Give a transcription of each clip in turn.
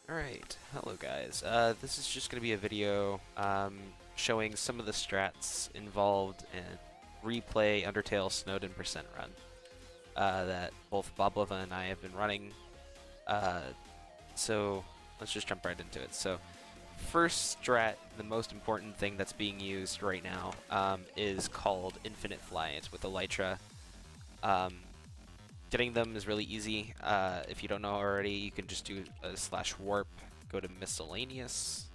Alright, hello guys. This is just going to be a video showing some of the strats involved in replay Undertale Snowden percent run that both Bob Lova and I have been running. Uh, so let's just jump right into it. So first strat, the most important thing that's being used right now is called Infinite Fly. It's with Elytra. Getting them is really easy. If you don't know already, you can just do a /warp, go to miscellaneous,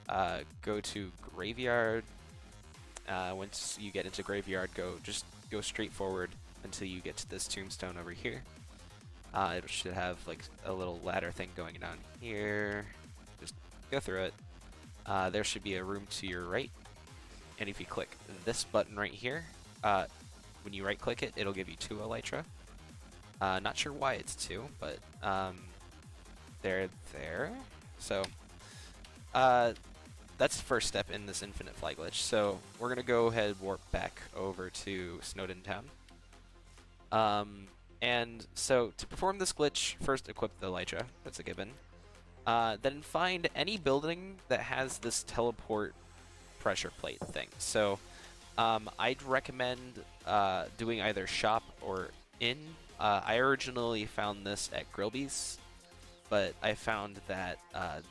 go to graveyard. Once you get into graveyard, just go straight forward until you get to this tombstone over here. It should have like a little ladder thing going down here. Just go through it. There should be a room to your right, and if you click this button right here, when you right click it, it'll give you 2 Elytra. Not sure why it's 2, but they're there. So that's the first step in this infinite fly glitch. So we're gonna go ahead and warp back over to Snowden Town. And so to perform this glitch, first equip the Elytra. That's a given. Then find any building that has this teleport pressure plate thing. So I'd recommend doing either shop or inn. I originally found this at Grillby's, but I found that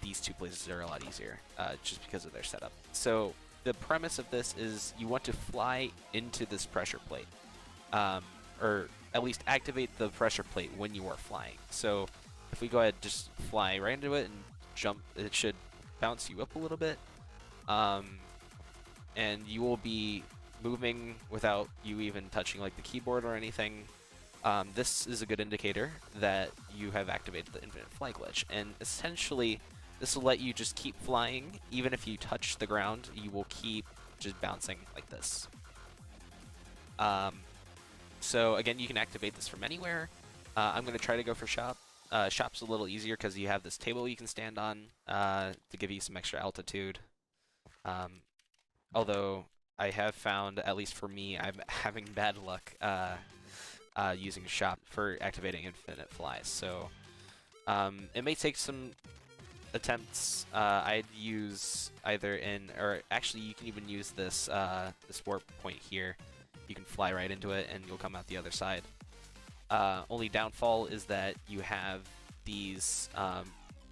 these two places are a lot easier just because of their setup. So the premise of this is you want to fly into this pressure plate, or at least activate the pressure plate when you are flying. So if we go ahead and just fly right into it and jump, it should bounce you up a little bit, and you will be moving without you even touching like the keyboard or anything. This is a good indicator that you have activated the infinite fly glitch, and essentially this will let you just keep flying. Even if you touch the ground, you will keep just bouncing like this. So again, you can activate this from anywhere. I'm going to try to go for shop. Shop's a little easier because you have this table you can stand on to give you some extra altitude. Although I have found, at least for me, I'm having bad luck using shop for activating infinite flies. So it may take some attempts. I'd use either or actually you can even use this this warp point here. You can fly right into it and you'll come out the other side. Only downfall is that you have these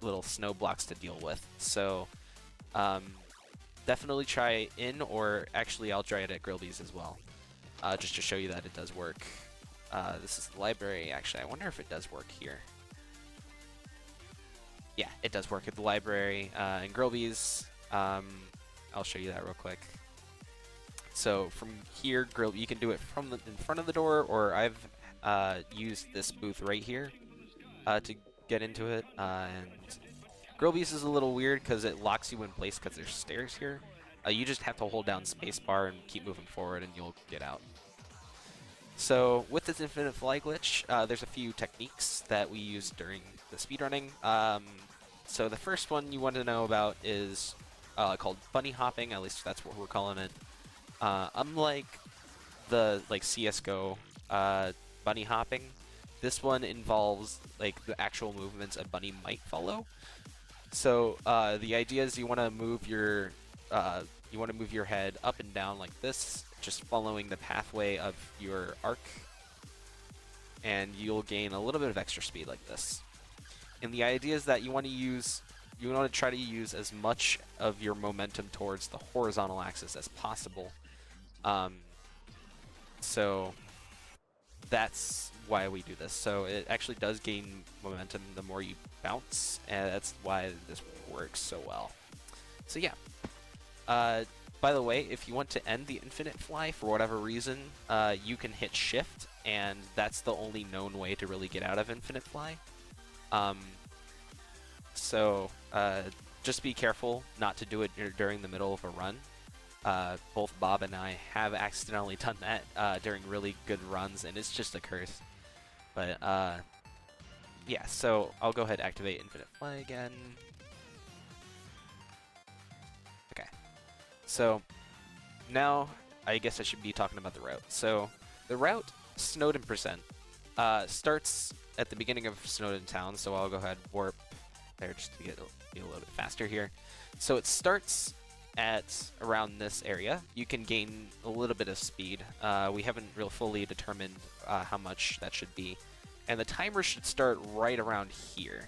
little snow blocks to deal with. So definitely try in, or actually I'll try it at Grillby's as well, just to show you that it does work. This is the library. Actually, I wonder if it does work here. Yeah, it does work at the library and Grillby's. I'll show you that real quick. So from here, you can do it from in front of the door, or I've used this booth right here to get into it. And Grillby's is a little weird because it locks you in place because there's stairs here. You just have to hold down spacebar and keep moving forward, and you'll get out. So with this infinite fly glitch, there's a few techniques that we use during the speedrunning. So the first one you want to know about is called bunny hopping. At least that's what we're calling it. Unlike the CS:GO bunny hopping, this one involves like the actual movements a bunny might follow. So the idea is you want to move your head up and down like this, just following the pathway of your arc, and you'll gain a little bit of extra speed like this. And the idea is that you want to try to use as much of your momentum towards the horizontal axis as possible. So that's why we do this. So it actually does gain momentum the more you bounce, and that's why this works so well. So yeah. By the way, if you want to end the infinite fly for whatever reason, you can hit shift, and that's the only known way to really get out of infinite fly. So just be careful not to do it during the middle of a run. Both Bob and I have accidentally done that during really good runs, and it's just a curse. But yeah, so I'll go ahead and activate infinite fly again. Okay. So now I guess I should be talking about the route. So the route, Snowden percent, starts at the beginning of Snowden Town. So I'll go ahead and warp there just to be a little bit faster here. So it starts at around this area. You can gain a little bit of speed. We haven't real fully determined how much that should be. And the timer should start right around here.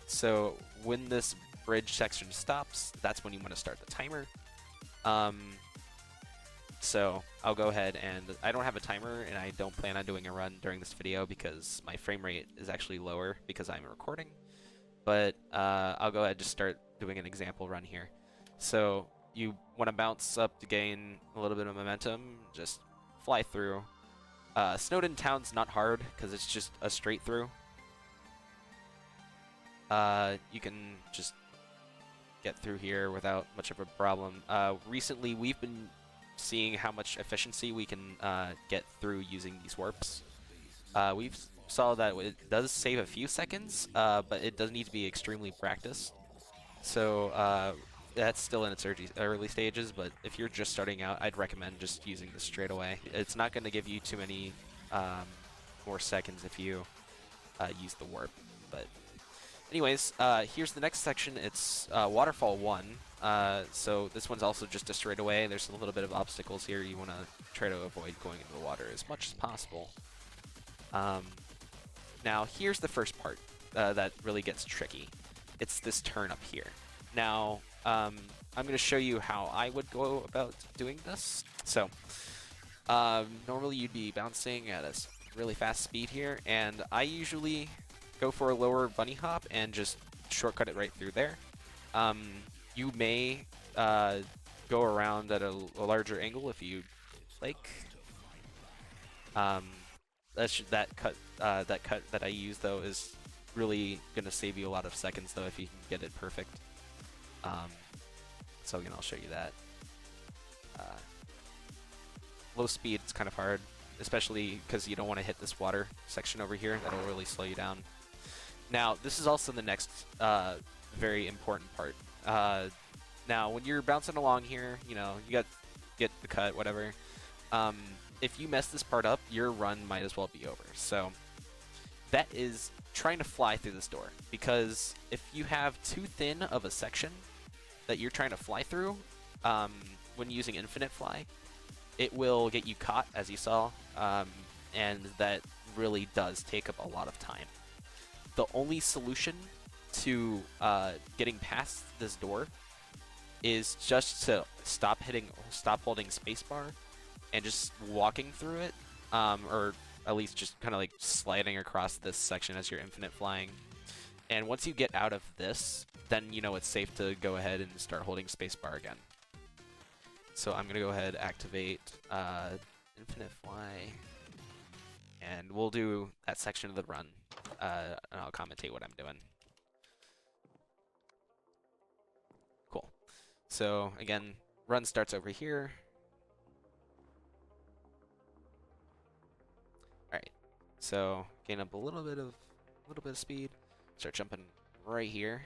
So when this bridge section stops, that's when you want to start the timer. So I'll go ahead, and I don't have a timer, and I don't plan on doing a run during this video because my frame rate is actually lower because I'm recording. But I'll go ahead and just start doing an example run here. So you want to bounce up to gain a little bit of momentum, just fly through. Snowden Town's not hard because it's just a straight through. You can just get through here without much of a problem. Recently, we've been seeing how much efficiency we can get through using these warps. We've saw that it does save a few seconds, but it does need to be extremely practiced. So that's still in its early stages, but if you're just starting out, I'd recommend just using this straight away. It's not going to give you too many more seconds if you use the warp. But anyways, here's the next section. It's Waterfall 1. So this one's also just a straightaway. There's a little bit of obstacles here. You want to try to avoid going into the water as much as possible. Now, here's the first part that really gets tricky. It's this turn up here. Now, I'm going to show you how I would go about doing this. So, normally you'd be bouncing at a really fast speed here, and I usually go for a lower bunny hop and just shortcut it right through there. You may go around at a larger angle if you like. That cut that I use though is really gonna save you a lot of seconds though if you can get it perfect. So again, I'll show you that. Low speed is kind of hard, especially because you don't want to hit this water section over here. That'll really slow you down. Now, this is also the next very important part. Now, when you're bouncing along here, you know, you get the cut, whatever. If you mess this part up, your run might as well be over. So that is trying to fly through this door, because if you have too thin of a section that you're trying to fly through, when using infinite fly, it will get you caught, as you saw, and that really does take up a lot of time. The only solution to getting past this door is just to stop holding spacebar and just walking through it, or at least just kind of like sliding across this section as you're infinite flying. And once you get out of this, then you know it's safe to go ahead and start holding spacebar again. So I'm gonna go ahead, activate infinite fly, and we'll do that section of the run, and I'll commentate what I'm doing. Cool. So again, run starts over here. Alright, so gain up a little bit of speed, start jumping right here.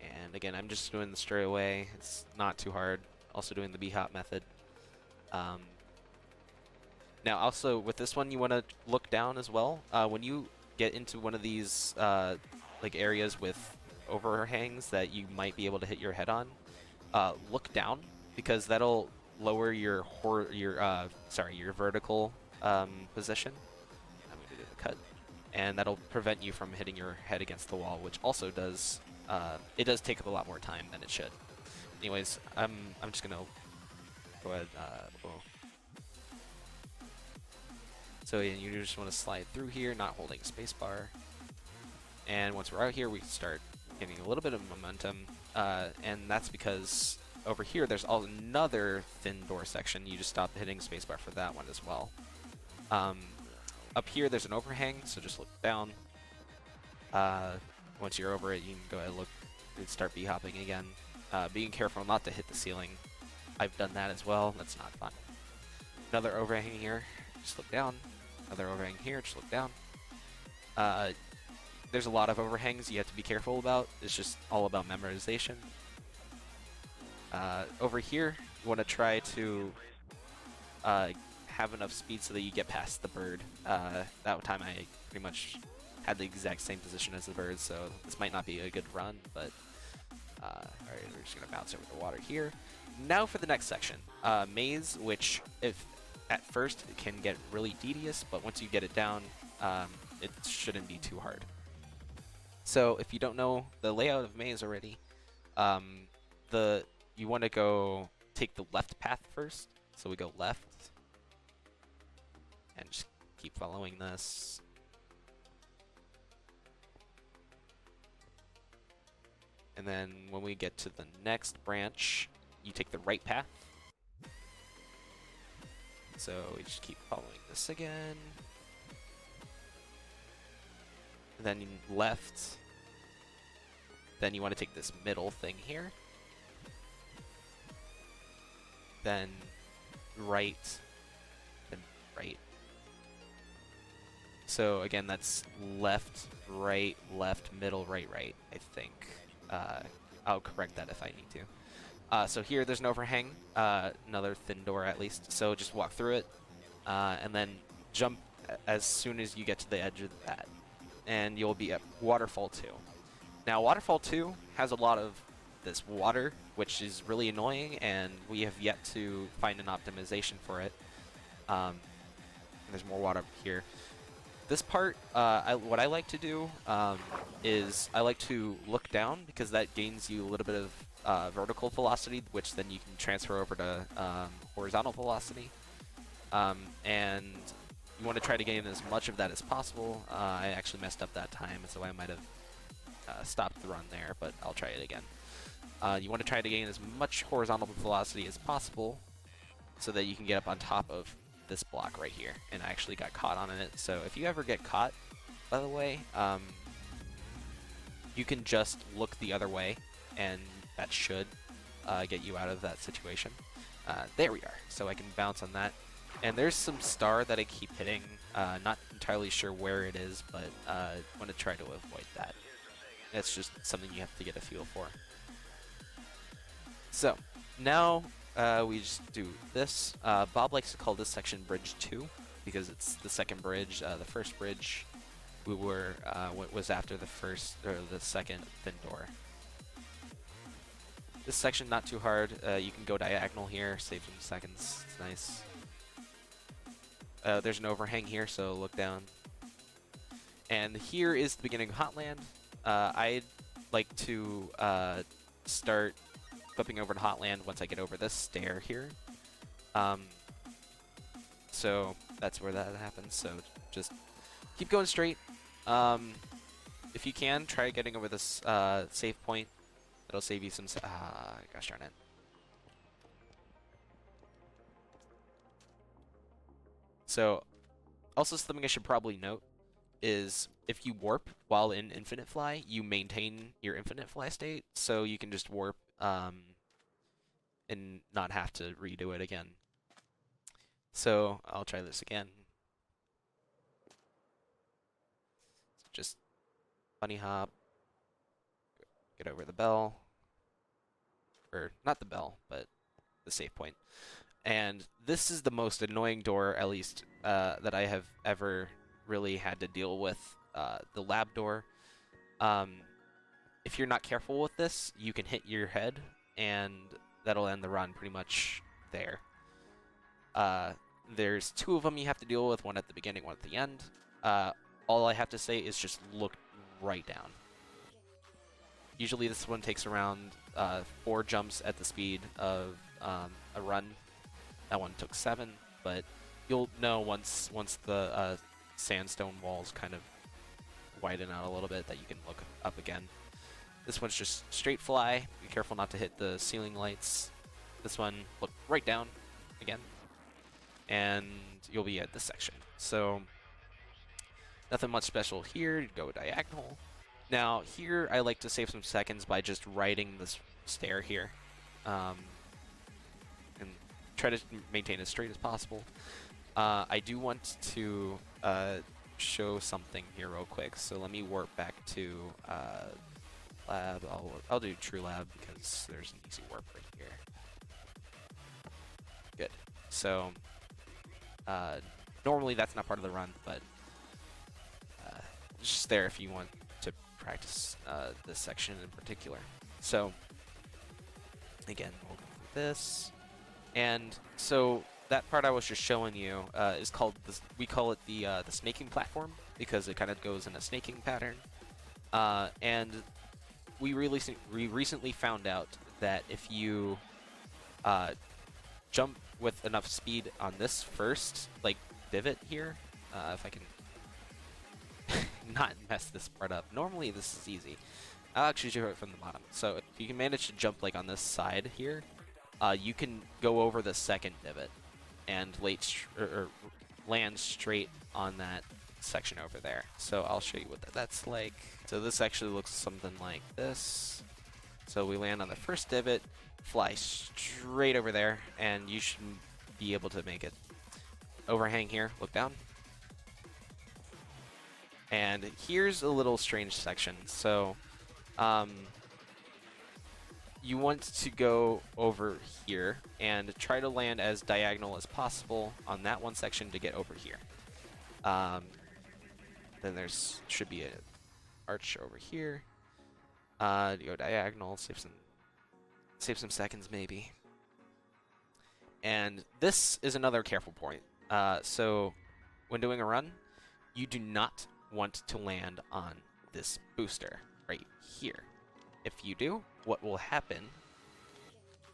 And again, I'm just doing the straight away. It's not too hard. Also doing the B-hop method. Now also with this one, you want to look down as well. When you get into one of these like areas with overhangs that you might be able to hit your head on, look down, because that'll lower your vertical position. I'm going to do the cut, and that'll prevent you from hitting your head against the wall, which also does it does take up a lot more time than it should. Anyways, I'm just gonna go ahead. So yeah, you just want to slide through here, not holding spacebar. And once we're out here, we start getting a little bit of momentum, and that's because over here there's another thin door section. You just stop hitting spacebar for that one as well. Up here there's an overhang, so just look down. Once you're over it, you can go ahead and look and start b-hopping again. Being careful not to hit the ceiling. I've done that as well. That's not fun. Another overhang here. Just look down. Another overhang here. Just look down. There's a lot of overhangs you have to be careful about. It's just all about memorization. Over here, you want to try to have enough speed so that you get past the bird. That time I pretty much had the exact same position as the bird, so this might not be a good run, but alright, we're just going to bounce over the water here. Now for the next section, maze, which if at first it can get really tedious, but once you get it down, it shouldn't be too hard. So if you don't know the layout of maze already, you want to go take the left path first. So we go left and just keep following this. And then when we get to the next branch, you take the right path. So we just keep following this again. And then left. Then you want to take this middle thing here. Then right. Then right. So again, that's left, right, middle, right, I think. I'll correct that if I need to. So here, there's an overhang, another thin door at least. So just walk through it, and then jump as soon as you get to the edge of that. And you'll be at Waterfall 2. Now, Waterfall 2 has a lot of this water, which is really annoying, and we have yet to find an optimization for it. There's more water here. This part, what I like to do is I like to look down, because that gains you a little bit of vertical velocity, which then you can transfer over to horizontal velocity. And you want to try to gain as much of that as possible. I actually messed up that time, so I might have stopped the run there, but I'll try it again. You want to try to gain as much horizontal velocity as possible so that you can get up on top of this block right here. And I actually got caught on it, so if you ever get caught, by the way, you can just look the other way, and that should get you out of that situation. There we are. So I can bounce on that. And there's some star that I keep hitting. Not entirely sure where it is, but I want to try to avoid that. It's just something you have to get a feel for. So now we just do this. Bob likes to call this section Bridge 2 because it's the second bridge. The first bridge was after the first or the second thin door. This section not too hard. You can go diagonal here, save some seconds. It's nice. There's an overhang here, so look down. And here is the beginning of Hotland. I'd like to start flipping over to Hotland once I get over this stair here. So that's where that happens. So just keep going straight. If you can, try getting over this save point. That'll save you some... gosh darn it. So, also something I should probably note is if you warp while in Infinite Fly, you maintain your Infinite Fly state, so you can just warp and not have to redo it again. So, I'll try this again. Just bunny hop, get over the bell, or not the bell, but the save point. And this is the most annoying door, at least, that I have ever really had to deal with, the lab door. If you're not careful with this, you can hit your head, and that'll end the run pretty much there. There's two of them you have to deal with, one at the beginning, one at the end. All I have to say is just look right down. Usually this one takes around 4 jumps at the speed of a run. That one took 7, but you'll know once the sandstone walls kind of widen out a little bit that you can look up again. This one's just straight fly. Be careful not to hit the ceiling lights. This one, look right down again, and you'll be at this section. So nothing much special here. Go diagonal. Now here I like to save some seconds by just riding this stair here. And try to maintain as straight as possible. I do want to show something here real quick, so let me warp back to lab. I'll do true lab because there's an easy warp right here. Good. So normally that's not part of the run, but it's just there if you want to practice this section in particular. So again, we'll go through this, and so that part I was just showing you is called we call it the snaking platform because it kind of goes in a snaking pattern. And we recently found out that if you jump with enough speed on this first, like divot here, if I can not mess this part up. Normally this is easy. I'll actually do it from the bottom. So if you can manage to jump like on this side here, you can go over the second divot and land straight on that section over there. So I'll show you what that's like. So this actually looks something like this. So we land on the first divot, fly straight over there, and you should be able to make it. Overhang here, look down. And here's a little strange section. So you want to go over here and try to land as diagonal as possible on that one section to get over here. Then there's should be an arch over here. To go diagonal, save some seconds maybe. And this is another careful point. So when doing a run, you do not want to land on this booster right here. If you do, what will happen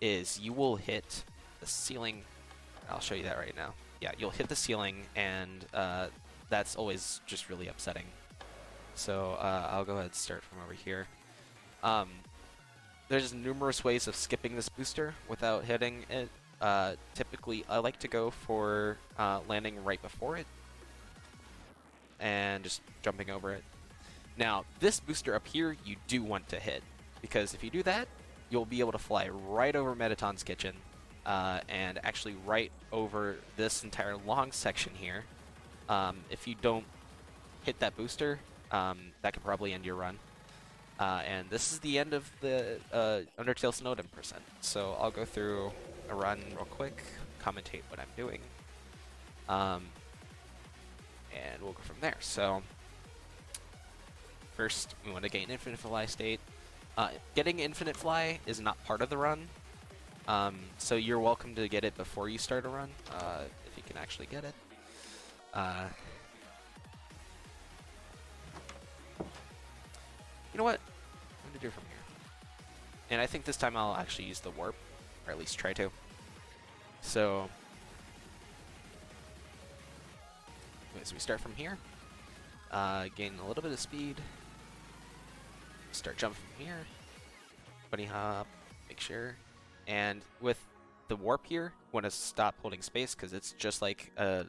is you will hit the ceiling. I'll show you that right now. Yeah, you'll hit the ceiling, and that's always just really upsetting. So I'll go ahead and start from over here. There's numerous ways of skipping this booster without hitting it. Typically, I like to go for landing right before it and just jumping over it. Now, this booster up here, you do want to hit, because if you do that, you'll be able to fly right over Metaton's kitchen, and actually right over this entire long section here. If you don't hit that booster, that could probably end your run. And this is the end of the Undertale Snowden percent. So I'll go through a run real quick, commentate what I'm doing, and we'll go from there. So first, we want to gain infinite fly state. Getting infinite fly is not part of the run, so you're welcome to get it before you start a run, if you can actually get it. You know what? I'm going to do it from here. And I think this time I'll actually use the warp, or at least try to. So, as we start from here, gain a little bit of speed, start jumping from here, bunny hop, make sure. And with the warp here, want to stop holding space because it's just like a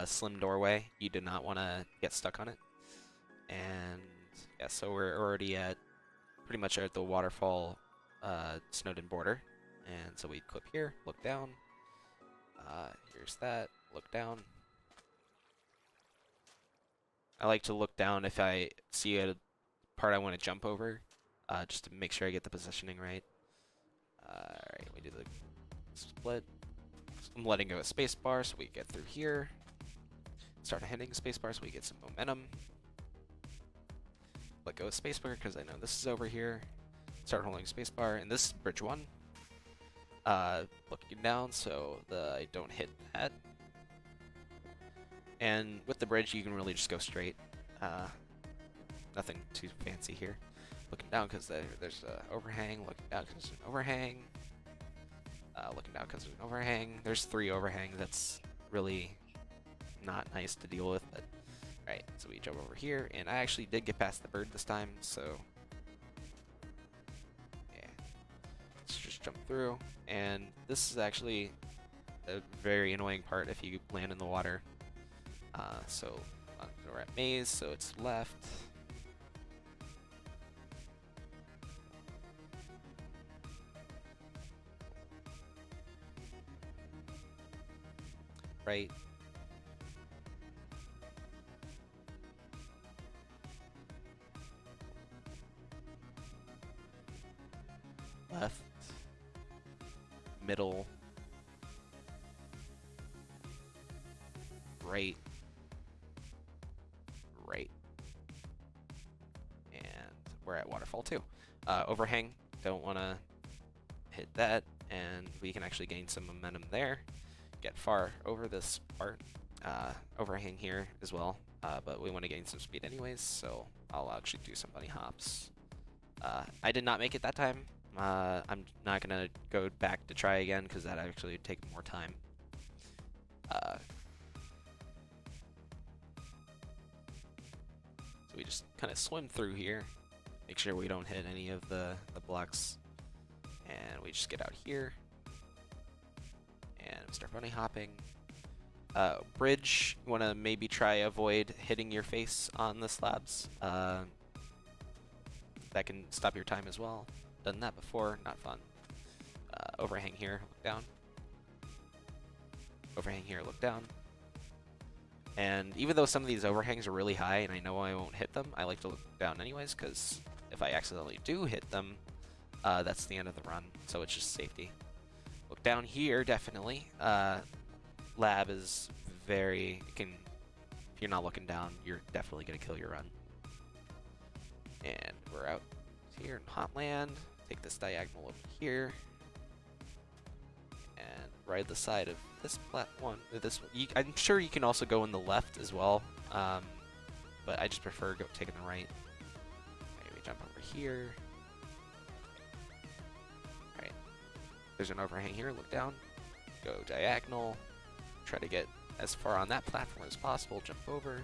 slim doorway. You do not want to get stuck on it. And yeah, so we're already at pretty much at the waterfall Snowden border. And so we clip here, look down. Here's that, look down. I like to look down if I see a part I want to jump over, just to make sure I get the positioning right. Alright, we do the split. I'm letting go of spacebar so we get through here. Start hitting spacebar so we get some momentum. Let go of spacebar because I know this is over here. Start holding spacebar, and this is bridge 1. Looking down so I don't hit that. And with the bridge, you can really just go straight. Nothing too fancy here. Looking down because there's an overhang. Looking down because there's an overhang. Looking down because there's an overhang. There's 3 overhangs. That's really not nice to deal with. But alright, so we jump over here, and I actually did get past the bird this time. So yeah, let's just jump through. And this is actually a very annoying part if you land in the water. So we're at maze, so it's left. Right. middle, right, right, and we're at waterfall 2. Overhang, don't want to hit that, and we can actually gain some momentum there, get far over this part. Overhang here as well, but we want to gain some speed anyways, so I'll actually do some bunny hops. I did not make it that time. I'm not going to go back to try again because that actually would take more time. So we just kind of swim through here, make sure we don't hit any of the blocks, and we just get out here and start bunny hopping. Bridge, you want to maybe try avoid hitting your face on the slabs. That can stop your time as well. Done that before, not fun. Overhang here, look down. Overhang here, look down. And even though some of these overhangs are really high and I know I won't hit them, I like to look down anyways, because if I accidentally do hit them, that's the end of the run, so it's just safety. Look down here, definitely. Lab is very, if you're not looking down, you're definitely going to kill your run. And we're out here in Hotland. Take this diagonal over here. And ride the side of this platform. I'm sure you can also go in the left as well, but I just prefer taking the right. Okay, we jump over here. Right. There's an overhang here, look down. Go diagonal. Try to get as far on that platform as possible. Jump over.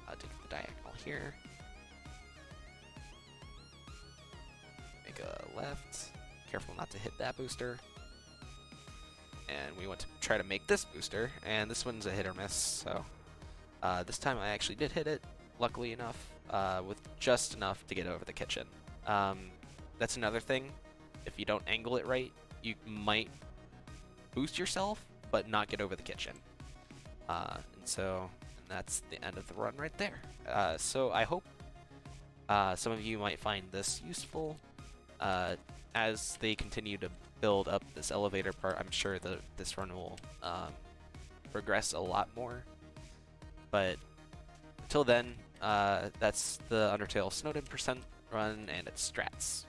Take the diagonal here. Make a left. Careful not to hit that booster. And we want to try to make this booster, and this one's a hit or miss, so this time I actually did hit it, luckily enough, with just enough to get over the kitchen. That's another thing. If you don't angle it right, you might boost yourself, but not get over the kitchen. And that's the end of the run right there. So I hope some of you might find this useful. As they continue to build up this elevator part, I'm sure that this run will progress a lot more. But until then, that's the Undertale Snowden % run, and it's Strats.